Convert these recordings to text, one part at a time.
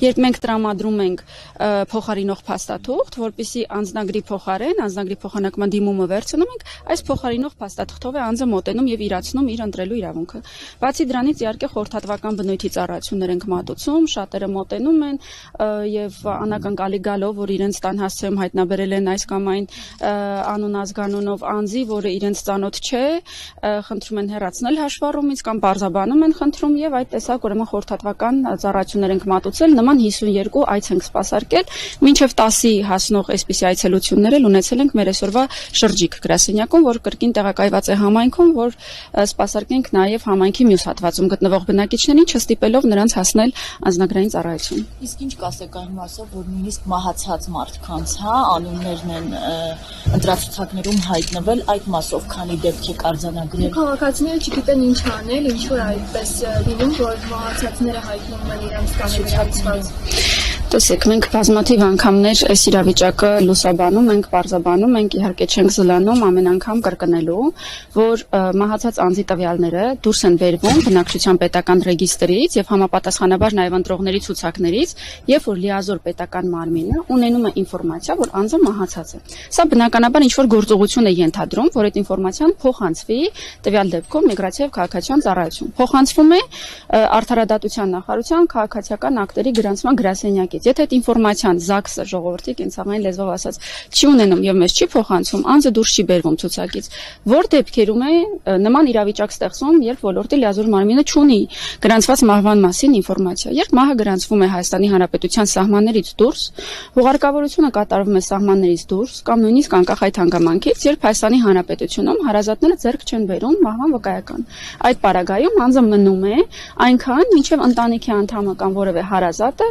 երբ մենք տրամադրում ենք փոխարինող փաստաթուղթ, որպեսզի անձնագրի փոխարեն, անձնագրի փոխանակման դիմումը վերցնում ենք, այս փոխարինող փաստաթղթով է անձը մոտենում եւ իրացնում իր ընտրելու իրավունքը։ Բացի դրանից իհարկե խորհրդատվական բնույթի ծառայություններ ենք մատուցում, շատերը մոտենում են եւ անակնկալի գալով, որ իրենց տան հասցեում հայտնաբերել են այս կամ այն անուն ազգանունով անձի, որը իրենց ծանոթ չէ, խնդրում են հեռացնել հաշվառումից կամ պարզաբանում են խնդրում եւ այդ տեսակ ուրեմն խորհրդատվական ծառայություններ ենք մատուցել, նման 52 այց ենք սպասարկել, մինչեւ 10-ի հասնող այսպիսի այցելություններ էլ ունեցել ենք մեր այսօրվա շրջիկ գրասենյակում, որ կրկին տեղակայված է համայնքում, որ սպասարկենք նաեւ համայնքի մյուս հատվածում գտնվող բնակիչներին, չստիպելով նրանց հասնել անձնագրային ծառայություն։ Իսկ ինչ կասեք այն մասով, որ նույնիսկ մահացած մարդկանց, անուններն են ընտրացուցակներում հայտնվել, այդ մասով քանի դեպք է արձանագրել։ Քաղաքացիները չգիտեն ինչ անել, ինչու է այդպես լինում, որ մահացածները հայտնում են իրենց տաներից։ Տեսեք, մենք բազմաթիվ անգամներ այս իրավիճակը լուսաբանում ենք, պարզաբանում ենք, իհարկե չենք զլանում ամեն անգամ կրկնելու, որ մահացած անձի տվյալները դուրս են բերվում բնակչության պետական ռեգիստրից եւ համապատասխանաբար նաեւ ընտրողների ցուցակներից, երբ որ լիազոր պետական մարմինը ունենում է ինֆորմացիա, որ անձը մահացած է։ Սա բնականաբար ինչ-որ գործողություն է ենթադրում, որ այդ ինֆորմացիան փոխանցվի տվյալ դեպքում միգրացիա եւ քաղաքացիական ծառայություն։ Փոխանցվում է արդարադատության նախարարության քաղաքացիական ակտերի գրանցման գրասենյակի։ Եթե այդ ինֆորմացիան ԶԱԳՍ-ը ժողովրդի կենցաղային լեզվով ասած չի ունենում եւ մեզ չի փոխանցում, անձը դուրս չի բերվում ցուցակից, որ դեպքերում է նման իրավիճակ ստեղծում, երբ ոլորտի լիազոր մարմինը չունի գրանցված մահվան մասին ինֆորմացիա։ Երբ մահը գրանցվում է Հայաստանի Հանրապետության սահմաններից դուրս, հուղարկավորությունը կատարվում է սահմաններից դուրս կամ նույնիսկ անկախ այդ հանգամանքից, երբ Հայաստանի Հանրապետությունում հարազատները ձեռք չեն բերում մահվան վկայական։ Այդ պարագայում անձը մնում է այնքան, մինչև ընտանիքի անդամը կամ որևէ հարազատը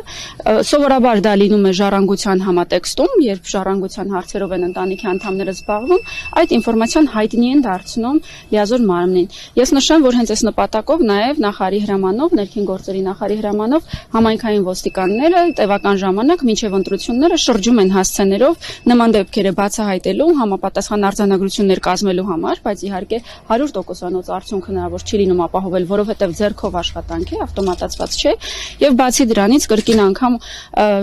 Սովորաբար դա լինում է ժառանգության համատեքստում, երբ ժառանգության հարցերով են ընտանիքի անդամները զբաղվում, այդ ինֆորմացիան հայտնի են դարձնում լիազոր մարմնին։ Ես նշեմ, որ հենց այս նպատակով նաև նախարարի հրամանով, ներքին գործերի նախարարի հրամանով համայնքային ոստիկանները տևական ժամանակ մինչև ընտրությունները շրջում են հասցեներով նման դեպքերը բացահայտելու, համապատասխան արձանագրություններ կազմելու համար, բայց իհարկե 100%-անոց արդյունք հնարավոր չի լինում ապահովել, որովհետև ձեռքով աշխատանք է, ավտոմատացված չէ, եւ բացի դրանից կրկին անգամ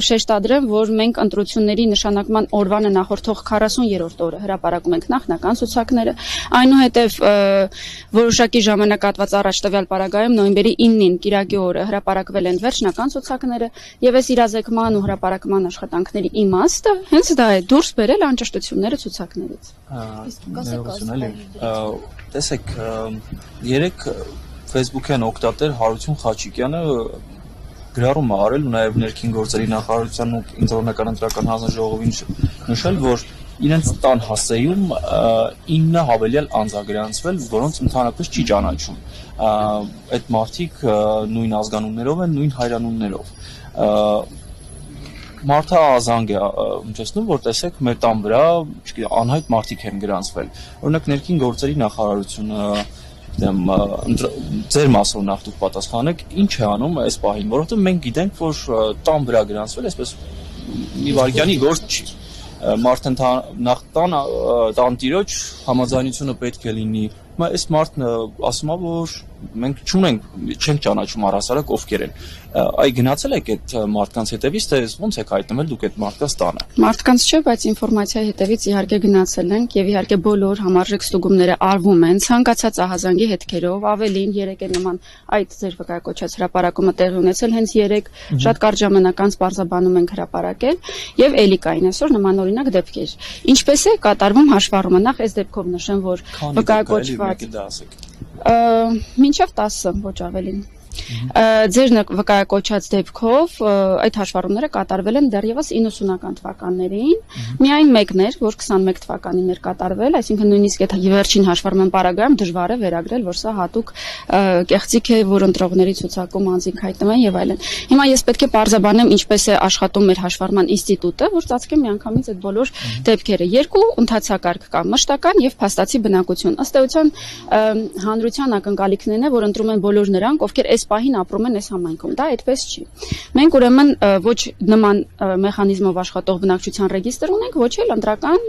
շեշտադրեմ, որ մենք ընտրությունների նշանակման օրվանը նախորդող 40-րդ օրը հրապարակում ենք նախնական ցուցակները, այնուհետև որոշակի ժամանակահատված առաջ տվյալ պարագայում նոյեմբերի 9-ին Կիրակի օրը հրապարակվել են վերջնական ցուցակները եւ այս իրազեկման ու հրապարակման աշխատանքների իմաստը հենց դա է դուրս բերել անճշտությունները ցուցակներից։ Տեսեք, երեք Facebook-յան օգտատեր Հարություն Խաչիկյանը գրառում է արել ու նաև ներքին գործերի նախարարության ու ինձնական ընտրական հանձնաժողովին նշել, որ իրենց տան հասցեում 9 հավելյալ անձ ա գրանցվել, որոնց ընդհանրապես չի ճանաչում։ Այդ մարդիկ նույն ազգանուններով են, նույն հայրանուններով։ Մարդը ազանգ է հնչեցնում, որ տեսեք մեր տան վրա անհայտ մարդիկ են գրանցվել։ Օրինակ ներքին գործերի նախարարությունը ձեր մասով նախ դուք պատասխանեք, ինչ է անում այս պահին, որովհետև մենք գիտենք, որ տան վրա գրանցվել, այսպես մի վայրկյանի գործ չի։ Մարդը նախ տանտիրոջ համաձայնությունը պետք է լինի։ Այս մարդն ասում է, որ մենք չենք ճանաչում առհասարակ ովքեր են։ Այ գնացել եք այդ մարդկանց հետևից, թե ոնց եք հայտնվել դուք այդ մարդկանց տանը։ Մարդկանց չէ, բայց ինֆորմացիայի հետևից իհարկե գնացել ենք եւ իհարկե բոլոր համարժեք ստուգումները արվում են ցանկացած ահազանգի հետքերով, ավելին 3 է նման այդ ձեր վկայակոչած հրապարակումը տեղի ունեցել հենց 3 շատ կարճ ժամանակ անց պարզաբանում ենք հրապարակել եւ էլի կային այսօր նմանօրինակ դեպքեր։ Ինչպես է կատարվում հաշվառումը։ Նախ այս դեպքով նշեմ, որ վկայակոչված մինչև 10, ոչ ավելին։ Ձեր վկայակոչած դեպքով այդ հաշվառումները կատարվել են դեռևս 90-ական թվականներին, միայն մեկն էր, որ 21 թվականին էր կատարվել, այսինքն նույնիսկ այդ վերջին հաշվառման պարագայում դժվար է վերագրել, որ սա հատուկ կեղծիք է, որ ընտրողների ցուցակում անձինք հայտնվում են եւ այլն։ Հիմա ես պետք է պարզաբանեմ ինչպես է աշխատում մեր հաշվառման ինստիտուտը, որ ծածկեմ միանգամից այդ բոլոր դեպքերը։ Երկու ընթացակարգ կա՝ մշտական եւ փաստացի բնակություն։ Ըստ էության հանրության ակնկալիքներն է, որ ընտրում են բոլոր նրանք, ովքեր այս պահին ապրում են այս համայնքում։ Դա այդպես չի։ Մենք ուրեմն ոչ նման մեխանիզմով աշխատող բնակչության ռեգիստր ունենք, ոչ էլ ընտրական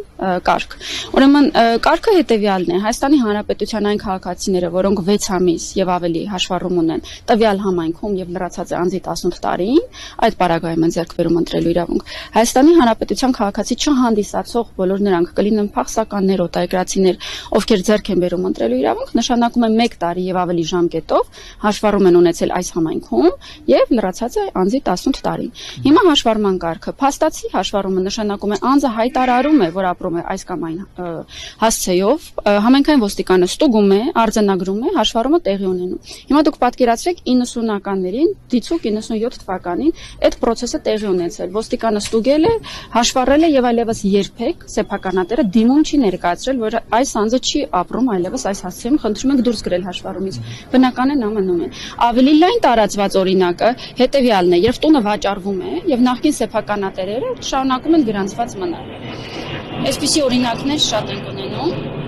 կարգ։ Ուրեմն կարգը հետևյալն է. Հայաստանի Հանրապետության այն քաղաքացիները, որոնք 6 ամիս եւ ավելի հաշվառում ունեն տվյալ համայնքում եւ լրացած է անձի 18 տարին, այդ պարագայում են ձեռք բերում ընտրելու իրավունք։ Հայաստանի Հանրապետության քաղաքացի չհանդիսացող բոլոր նրանք կլինեն փախստականներ, օտարերկրացիներ, ովքեր ձեռք են բերում ընտրելու իրավունք, նշանակում է 1 տարի եւ ավելի ժամկետով հաշվառում են ունեցել այս համայնքում եւ լրացած է անձի 18 տարին։ Հիմա հաշվառման կարգը փաստացի հաշվառումը նշանակում է անձը հայտարարում է, որ ապրում է այս կամ այն հասցեով, համայնքային ոստիկանը ստուգում է, արձանագրում է, հաշվառումը տեղի ունենում։ Հիմա դուք պատկերացրեք 90-ականներին, դիցուկ 97 թվականին այդ process-ը տեղի ունեցել։ Ոստիկանը ստուգել է, հաշվառել է եւ այլևս երբեք սեփականատերը դիմում չի ներկայացրել, որ այս անձը չի ապրում այլևս այս հասցեում, խնդրում ենք դուրս գրել հաշվառումից։ Բնական է նա մնում է։ Ավելի լայն տարածված օրինակը հետեւյալն է, երբ տունը վաճառվում է եւ նախկին սեփականատերերը շարունակում են գրանցված մնալ։ Այսպիսի օրինակներ շատ են ունենում։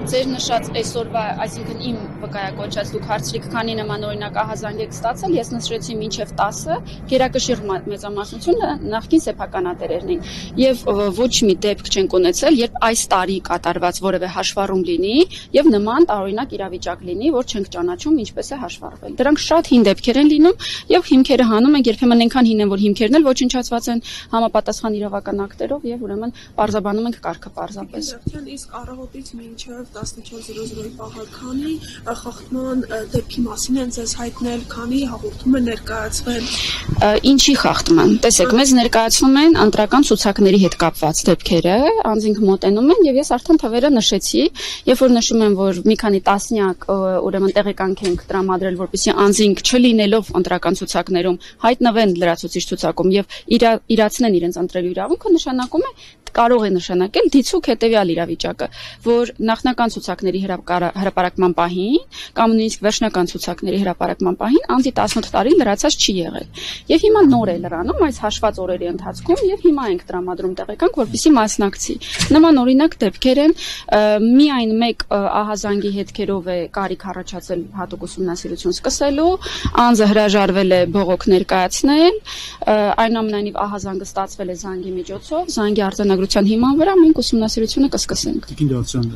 Ձեր նշած այսօրվա, այսինքն իմ վկայակոչած դուք հարցրիք, քանի նման օրինակ ահազանգ եք ստացել, ես նշեցի մինչև 10, գերակշիռ մեծամասնությունը նախկին սեփականատերերն են։ Եվ ոչ մի դեպք չենք ունեցել, երբ այս տարի կատարված որևէ հաշվառում լինի եւ նման տարօրինակ իրավիճակ լինի, որ չենք ճանաչում ինչպես է հաշվառվել։ Դրանք շատ հին դեպքեր են լինում եւ հիմքերը հանում ենք, երբեմն այնքան հին են, որ հիմքերն էլ ոչնչացված են համապատասխան իրավական ակտերով եւ ուրեմն պարզաբանում ենք կարգը պարզապես։ Իսկ առավոտից մինչև 14:00-ի պահականի խախտման դեպքի մասին են ձեզ հայտնել, քանի հաղորդում է ներկայացվել։ Ինչի խախտման։ Տեսեք, մեզ ներկայացնում են ընտրական ցուցակների հետ կապված դեպքերը, անձինք մոտենում են եւ ես արդեն թվերը նշեցի, երբ որ նշում եմ, որ մի քանի տասնյակ ուրեմն տեղեկանք ենք տրամադրել, որպեսզի անձինք չլինելով ընտրական ցուցակներում հայտնվեն լրացուցիչ ցուցակում եւ իրացնեն իրենց ընտրելու իրավունքը, նշանակում է կարող է նշանակել դիցուկ հետեւյալ իրավիճակը, որ նախնական ցուցակների հրապարակման պահին կամ նույնիսկ վերջնական ցուցակների հրապարակման պահին անձի 18 տարի լրացած չի եղել։ Եվ հիմա նոր է լրանում այս հաշված օրերի ընթացքում եւ հիմա ենք տրամադրում տեղեկանք, որպեսզի մասնակցի։ Նման օրինակ դեպքեր են, միայն մեկ ահազանգի հետքերով է կարիք առաջացել հատուկ ուսումնասիրություն սկսելու, անձը հրաժարվել է բողոք ներկայացնել, այնուամենայնիվ ահազանգը ստացվել է զանգի միջոցով, զանգի արձանագրության հիման վրա մենք ուսումնասիրությունը կսկսենք։ Տիկին Դավթյան,